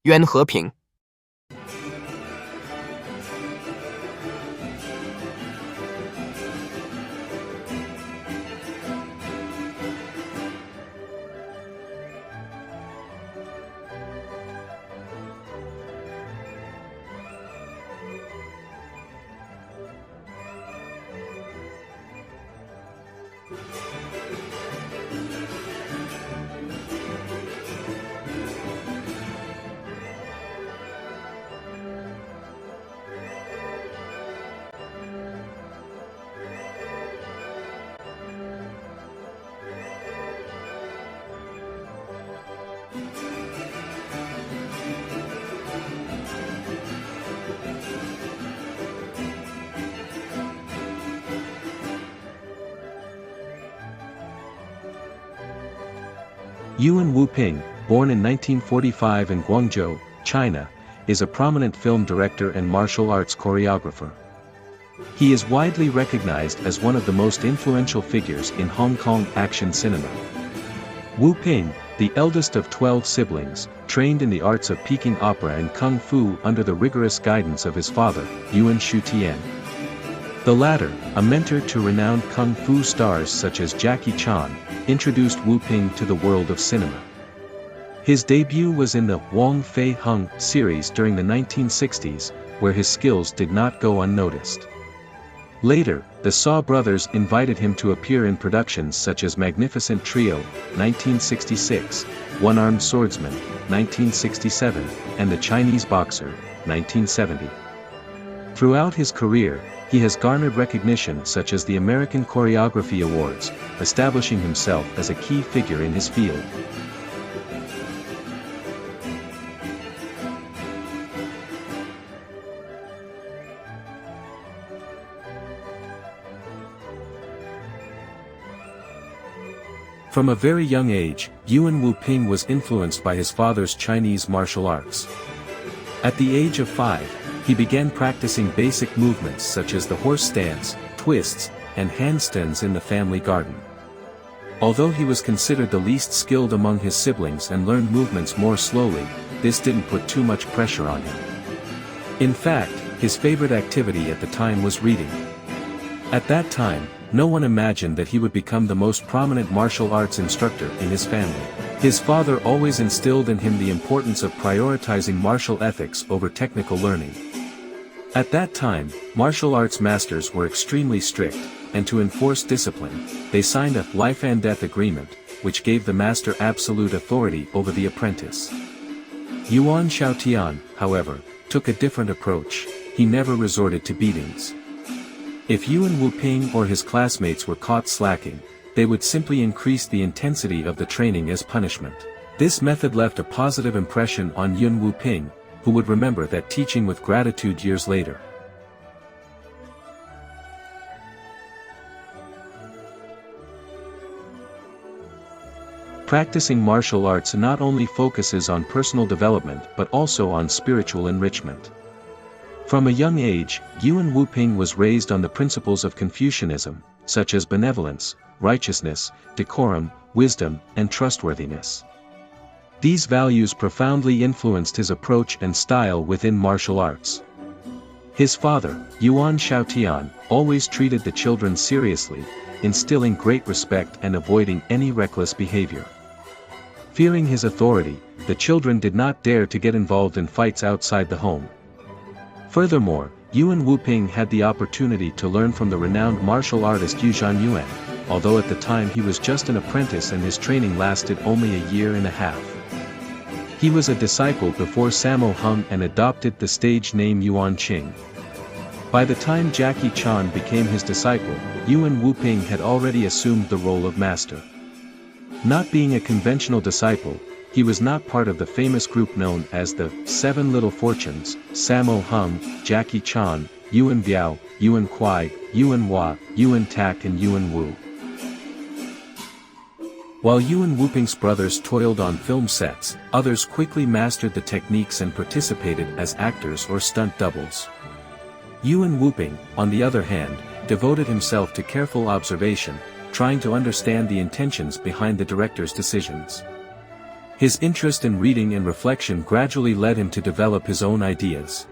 渊和平。Yuen Wooping, born in 1945 in Guangzhou, China, is a prominent film director and martial arts choreographer. He is widely recognized as one of the most influential figures in Hong Kong action cinema. Wooping, the eldest of 12 siblings, trained in the arts of Peking opera and kung fu under the rigorous guidance of his father, Yuen Wooping. The latter, a mentor to renowned kung fu stars such as Jackie Chan, introduced Wooping to the world of cinema. His debut was in the Wong Fei Hung series during the 1960s, where his skills did not go unnoticed. Later, the Saw brothers invited him to appear in productions such as Magnificent Trio, 1966, One-Armed Swordsman, 1967, and The Chinese Boxer, 1970. Throughout his career, he has garnered recognition such as the American Choreography Awards, establishing himself as a key figure in his field. From a very young age, Yuen Wooping was influenced by his father's Chinese martial arts. At the age of 5, he began practicing basic movements such as the horse stance, twists, and handstands in the family garden. Although he was considered the least skilled among his siblings and learned movements more slowly, this didn't put too much pressure on him. In fact, his favorite activity at the time was reading. At that time, no one imagined that he would become the most prominent martial arts instructor in his family. His father always instilled in him the importance of prioritizing martial ethics over technical learning. At that time, martial arts masters were extremely strict, and to enforce discipline, they signed a life and death agreement, which gave the master absolute authority over the apprentice. Yuan Shaotian, however, took a different approach. He never resorted to beatings. If Yuen Wooping or his classmates were caught slacking, they would simply increase the intensity of the training as punishment. This method left a positive impression on Yuen Wooping, who would remember that teaching with gratitude years later. Practicing martial arts not only focuses on personal development but also on spiritual enrichment. From a young age, Yuen Wooping was raised on the principles of Confucianism, such as benevolence, righteousness, decorum, wisdom, and trustworthiness. These values profoundly influenced his approach and style within martial arts. His father, Yuan Shaotian, always treated the children seriously, instilling great respect and avoiding any reckless behavior. Fearing his authority, the children did not dare to get involved in fights outside the home. Furthermore, Yuen Wooping had the opportunity to learn from the renowned martial artist Yu Yuan, although at the time he was just an apprentice and his training lasted only a year and a half. He was a disciple before Sammo Hung and adopted the stage name Yuan Qing. By the time Jackie Chan became his disciple, Yuen Wooping had already assumed the role of master. Not being a conventional disciple, he was not part of the famous group known as the Seven Little Fortunes: Sammo Hung, Jackie Chan, Yuen Biao, Yuen Kuai, Yuen Hua, Yuen Tak and Yuen Wu. While Yuen Wooping's brothers toiled on film sets, others quickly mastered the techniques and participated as actors or stunt doubles. Yuen Wooping, on the other hand, devoted himself to careful observation, trying to understand the intentions behind the director's decisions. His interest in reading and reflection gradually led him to develop his own ideas.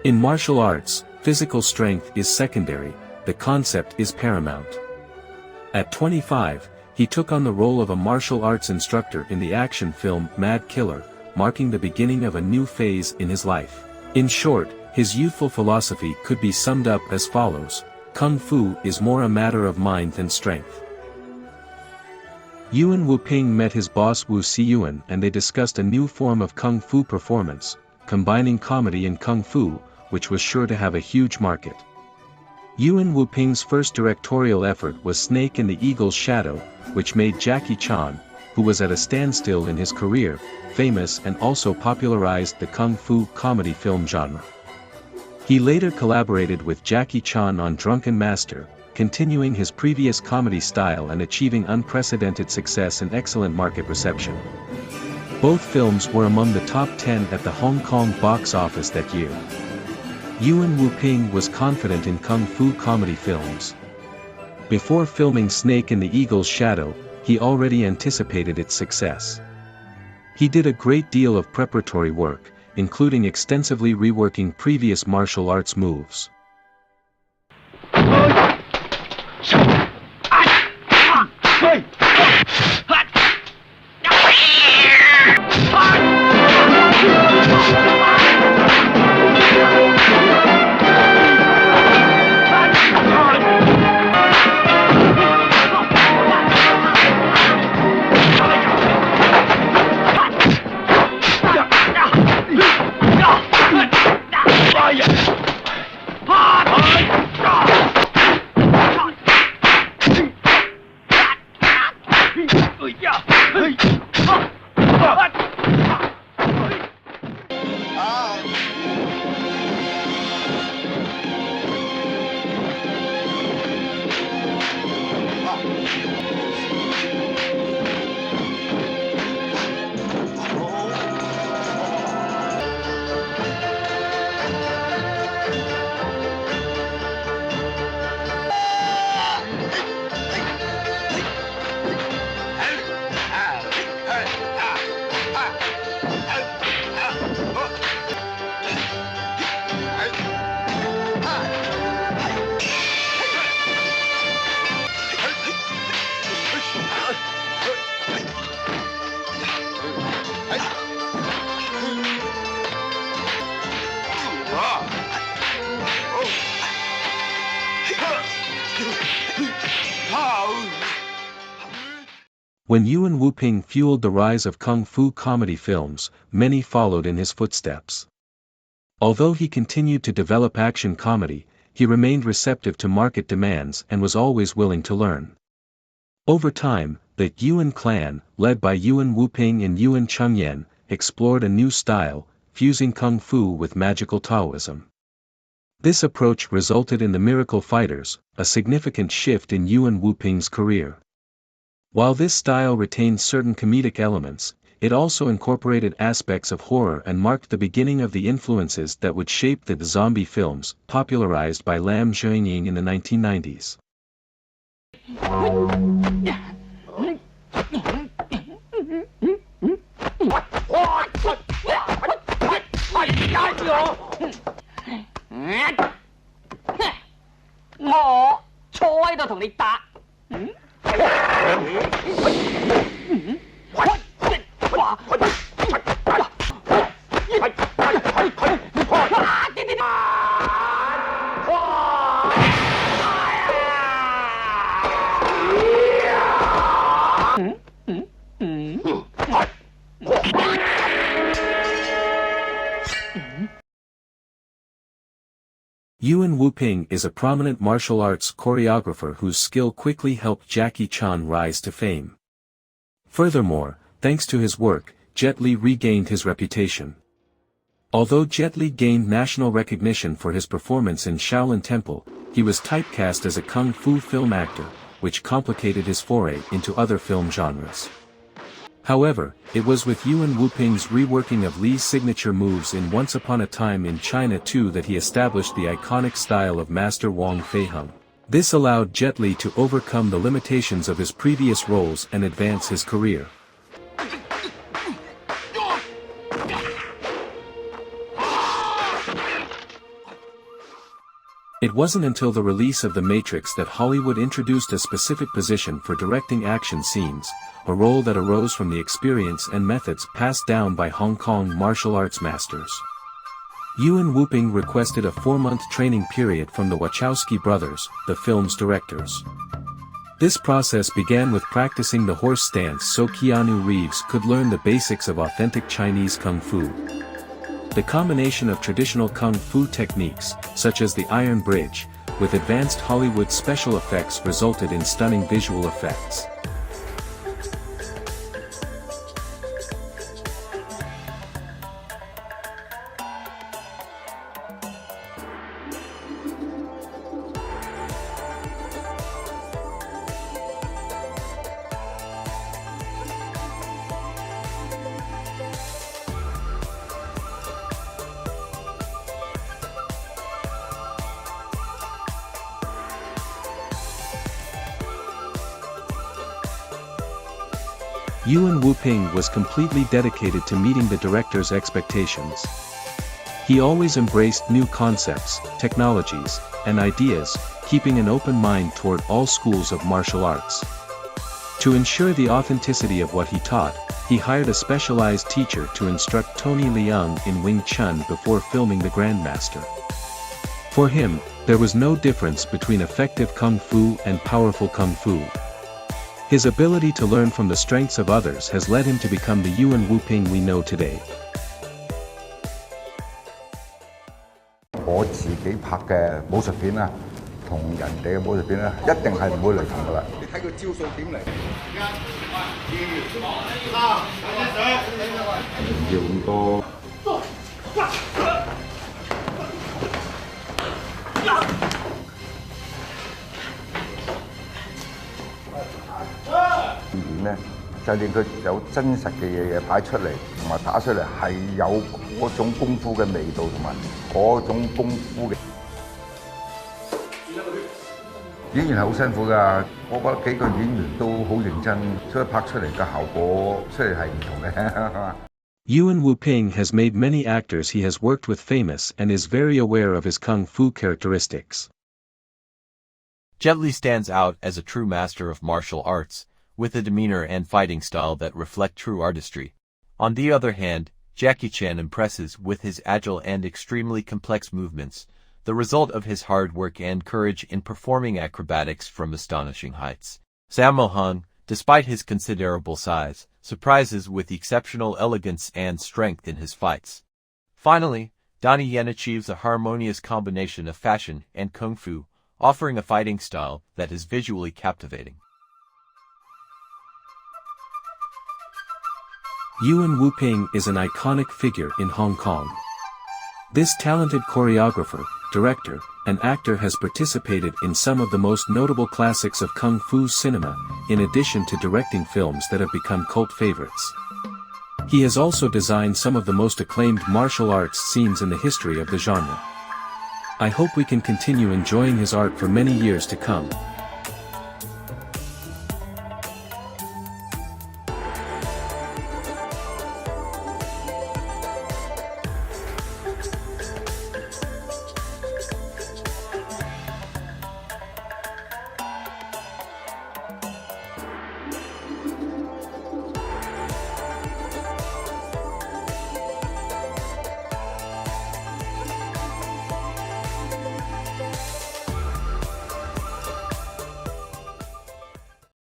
In martial arts, physical strength is secondary, the concept is paramount. At 25, he took on the role of a martial arts instructor in the action film Mad Killer, marking the beginning of a new phase in his life. In short, his youthful philosophy could be summed up as follows: Kung Fu is more a matter of mind than strength. Yuen Wooping met his boss Wu Siyuan and they discussed a new form of Kung Fu performance, combining comedy and Kung Fu, which was sure to have a huge market. Yuen Wooping's first directorial effort was Snake in the Eagle's Shadow, which made Jackie Chan, who was at a standstill in his career, famous and also popularized the Kung Fu comedy film genre. He later collaborated with Jackie Chan on Drunken Master, continuing his previous comedy style and achieving unprecedented success and excellent market reception. Both films were among the top 10 at the Hong Kong box office that year. Yuen Wooping was confident in Kung Fu comedy films. Before filming Snake in the Eagle's Shadow, he already anticipated its success. He did a great deal of preparatory work, including extensively reworking previous martial arts moves. When Yuen Wooping fueled the rise of Kung Fu comedy films, many followed in his footsteps. Although he continued to develop action comedy, he remained receptive to market demands and was always willing to learn. Over time, the Yuen clan, led by Yuen Wooping and Yuen Chengyan, explored a new style, fusing Kung Fu with magical Taoism. This approach resulted in the Miracle Fighters, a significant shift in Yuen Wooping's career. While this style retained certain comedic elements, it also incorporated aspects of horror and marked the beginning of the influences that would shape the zombie films, popularized by Lam Zhiying in the 1990s. Yuen Wooping is a prominent martial arts choreographer whose skill quickly helped Jackie Chan rise to fame. Furthermore, thanks to his work, Jet Li regained his reputation. Although Jet Li gained national recognition for his performance in Shaolin Temple, he was typecast as a kung fu film actor, which complicated his foray into other film genres. However, it was with Yuen Wooping's reworking of Li's signature moves in Once Upon a Time in China 2 that he established the iconic style of Master Wong Fei Hung. This allowed Jet Li to overcome the limitations of his previous roles and advance his career. It wasn't until the release of The Matrix that Hollywood introduced a specific position for directing action scenes, a role that arose from the experience and methods passed down by Hong Kong martial arts masters. Yuen Wooping requested a 4-month training period from the Wachowski brothers, the film's directors. This process began with practicing the horse stance so Keanu Reeves could learn the basics of authentic Chinese kung fu. The combination of traditional kung fu techniques, such as the Iron Bridge, with advanced Hollywood special effects resulted in stunning visual effects. Yuen Wooping was completely dedicated to meeting the director's expectations. He always embraced new concepts, technologies, and ideas, keeping an open mind toward all schools of martial arts. To ensure the authenticity of what he taught, he hired a specialized teacher to instruct Tony Leung in Wing Chun before filming The Grandmaster. For him, there was no difference between effective kung fu and powerful kung fu. His ability to learn from the strengths of others has led him to become the Yuen Wooping we know today. 我自己拍嘅武術片啊，同人哋嘅武術片咧，一定係唔會雷同噶啦。你睇佢招數點嚟？唔要咁多。演咧，就令佢有真實嘅嘢擺出嚟，同埋打出嚟係有嗰種功夫嘅味道，同埋嗰種功夫嘅。演員係好辛苦㗎，我覺得幾個演員都好認真，所以拍出嚟嘅效果出嚟係唔同嘅。Yuen Wooping has made many actors he has worked with famous and is very aware of his kung fu characteristics. Jet Li stands out as a true master of martial arts, with a demeanor and fighting style that reflect true artistry. On the other hand, Jackie Chan impresses with his agile and extremely complex movements, the result of his hard work and courage in performing acrobatics from astonishing heights. Sammo Hung, despite his considerable size, surprises with exceptional elegance and strength in his fights. Finally, Donnie Yen achieves a harmonious combination of fashion and kung fu, offering a fighting style that is visually captivating. Yuen Wooping is an iconic figure in Hong Kong. This talented choreographer, director, and actor has participated in some of the most notable classics of kung fu cinema, in addition to directing films that have become cult favorites. He has also designed some of the most acclaimed martial arts scenes in the history of the genre. I hope we can continue enjoying his art for many years to come.